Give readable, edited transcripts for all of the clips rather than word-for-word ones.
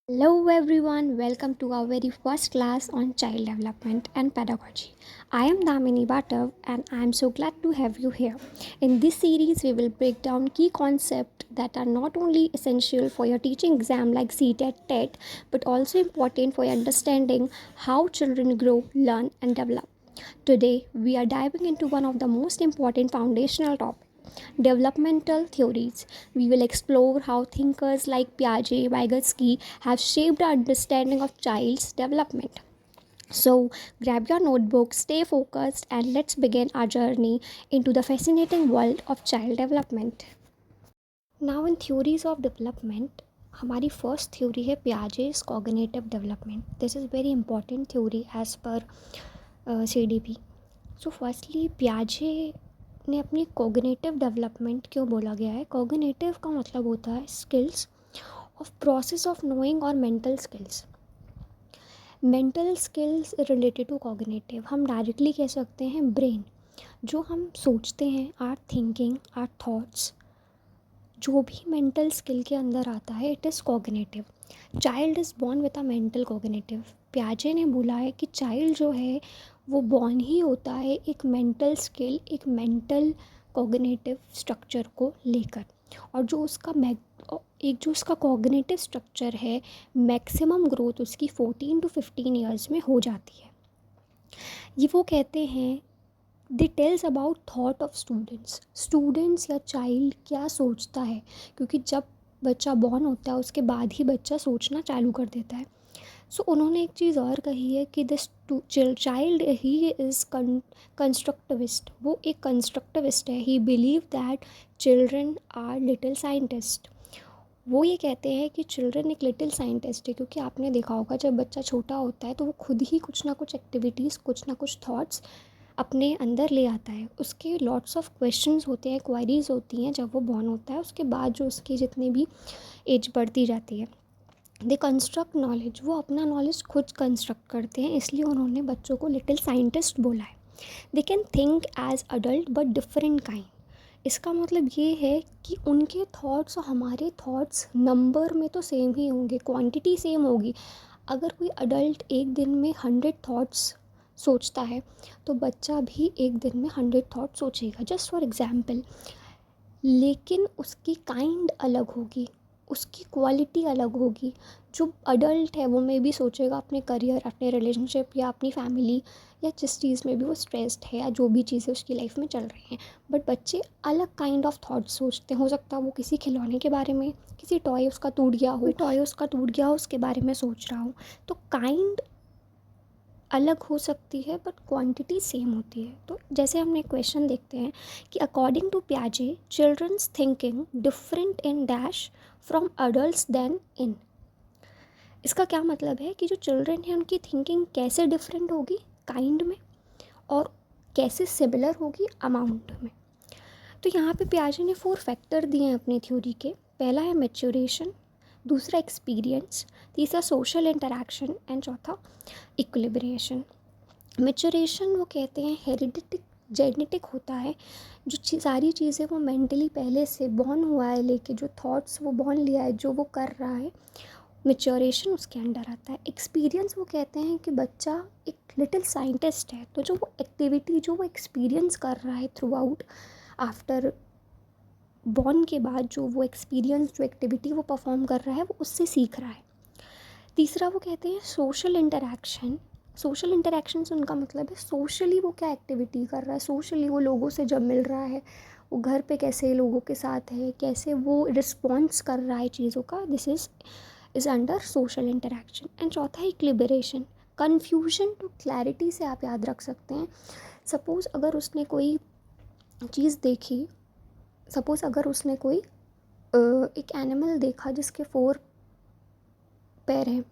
Hello everyone, welcome to our very first class on child development and pedagogy. I am Damini Bhattav and I am so glad to have you here. In this series, we will break down key concepts that are not only essential for your teaching exam like CTET, TET, but also important for your understanding how children grow, learn, and develop. Today, we are diving into one of the most important foundational topics, developmental theories. We will explore how thinkers like Piaget, Vygotsky have shaped our understanding of child's development. So, grab your notebook, stay focused, and let's begin our journey into the fascinating world of child development. Now, in theories of development, हमारी first theory है Piaget's cognitive development. This is very important theory as per CDP. So firstly पियाजे ने अपनी cognitive development क्यों बोला गया है. Cognitive का मतलब होता है skills of process of knowing और mental skills. Mental skills related to cognitive हम डायरेक्टली कह सकते हैं ब्रेन. जो हम सोचते हैं, आर थिंकिंग, आर थॉट्स, जो भी मेंटल स्किल के अंदर आता है it is cognitive. Child is born with a mental cognitive. प्याजे ने बोला है कि चाइल्ड जो है वो बॉर्न ही होता है एक मेंटल स्किल, एक मेंटल कॉग्निटिव स्ट्रक्चर को लेकर. और जो उसका एक जो उसका कॉग्निटिव स्ट्रक्चर है, मैक्सिमम ग्रोथ उसकी 14 to 15 ईयर्स में हो जाती है. ये वो कहते हैं they tells about thought of students या चाइल्ड क्या सोचता है, क्योंकि जब बच्चा बॉर्न होता है उसके बाद ही बच्चा सोचना चालू कर देता है. सो उन्होंने एक चीज़ और कही है कि this child he is constructivist. वो एक कंस्ट्रक्टिविस्ट है. He believe that children are little scientist. वो ये कहते हैं कि चिल्ड्रन एक लिटिल साइंटिस्ट है, क्योंकि आपने देखा होगा जब बच्चा छोटा होता है तो वो खुद ही कुछ ना कुछ एक्टिविटीज़, कुछ ना कुछ थॉट्स अपने अंदर ले आता है. उसके लॉट्स ऑफ क्वेश्चंस होते हैं, क्वारीज होती हैं जब वो बॉर्न होता है. उसके बाद जो उसकी जितनी भी एज बढ़ती जाती है, दे कंस्ट्रक्ट नॉलेज. वो अपना नॉलेज खुद कंस्ट्रक्ट करते हैं, इसलिए उन्होंने बच्चों को लिटिल साइंटिस्ट बोला है. They can think as adult but different kind. इसका मतलब ये है कि उनके थॉट्स और हमारे थॉट्स नंबर में तो सेम ही होंगे, क्वांटिटी सेम होगी. अगर कोई अडल्ट एक दिन में 100 थॉट्स सोचता है तो बच्चा भी एक दिन में 100 थॉट सोचेगा, जस्ट फॉर एग्ज़ाम्पल. लेकिन उसकी काइंड अलग होगी, उसकी क्वालिटी अलग होगी. जो अडल्ट है वो मे भी सोचेगा अपने करियर, अपने रिलेशनशिप या अपनी फैमिली या जिस चीज़ में भी वो स्ट्रेस्ड है या जो भी चीज़ें उसकी लाइफ में चल रही हैं. बट बच्चे अलग काइंड ऑफ थॉट्स सोचते हैं. हो सकता है वो किसी खिलौने के बारे में, किसी टॉय उसका टूट गया हो उसके बारे में सोच रहा हो. तो काइंड अलग हो सकती है बट क्वांटिटी सेम होती है. तो जैसे हमने क्वेश्चन देखते हैं कि अकॉर्डिंग टू प्याजे children's thinking different in dash from adults than in. इसका क्या मतलब है कि जो चिल्ड्रन है उनकी थिंकिंग कैसे डिफरेंट होगी काइंड में, और कैसे सिमिलर होगी अमाउंट में. तो यहाँ पे प्याजे ने 4 फैक्टर दिए हैं अपनी थ्योरी के. पहला है मैच्योरेशन, दूसरा एक्सपीरियंस, तीसरा सोशल इंटरैक्शन एंड चौथा इक्विलिब्रेशन. मैच्योरेशन वो कहते हैं हेरिडिटिक, जेनेटिक होता है. जो सारी चीज़ें वो मेंटली पहले से बॉर्न हुआ है लेके, जो थॉट्स वो बॉर्न लिया है, जो वो कर रहा है, मैच्योरेशन उसके अंडर आता है. एक्सपीरियंस वो कहते हैं कि बच्चा एक लिटिल साइंटिस्ट है, तो जो वो एक्टिविटी जो वो एक्सपीरियंस कर रहा है थ्रू आउट आफ्टर बॉर्न के बाद, जो वो एक्सपीरियंस, जो एक्टिविटी वो परफॉर्म कर रहा है वो उससे सीख रहा है. तीसरा वो कहते हैं सोशल इंटरैक्शन. सोशल इंटरैक्शन से उनका मतलब है सोशली वो क्या एक्टिविटी कर रहा है, सोशली वो लोगों से जब मिल रहा है, वो घर पे कैसे लोगों के साथ है, कैसे वो रिस्पॉन्स कर रहा है चीज़ों का. This is under social interaction. And चौथा है इक्विलिब्रेशन, कन्फ्यूजन टू क्लैरिटी से आप याद रख सकते हैं. सपोज़ अगर उसने कोई चीज़ देखी, सपोज़ अगर उसने कोई एक एनिमल देखा जिसके 4 पैर हैं,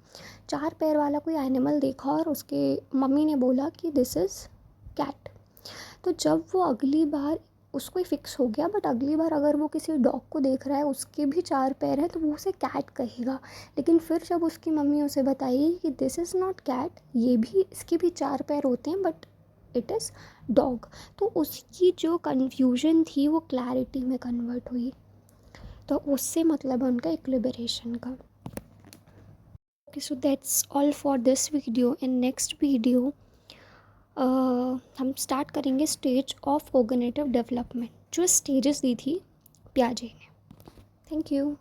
4 पैर वाला कोई एनिमल देखा और उसके मम्मी ने बोला कि दिस इज़ कैट. तो जब वो अगली बार उसको ही फिक्स हो गया, बट अगली बार अगर वो किसी डॉग को देख रहा है उसके भी 4 पैर हैं तो वो उसे कैट कहेगा. लेकिन फिर जब उसकी मम्मी उसे बताएगी कि दिस इज़ नॉट कैट, ये भी, इसके भी 4 पैर होते हैं बट इट इज़ डॉग, तो उसकी जो कन्फ्यूजन थी वो क्लैरिटी में कन्वर्ट हुई. तो उससे मतलब है उनका इक्विलिब्रेशन का. Okay, so that's all for this video. In next video हम स्टार्ट करेंगे स्टेज ऑफ कोग्निटिव डेवलपमेंट, जो स्टेजेस दी थी पियाजे ने. Thank you.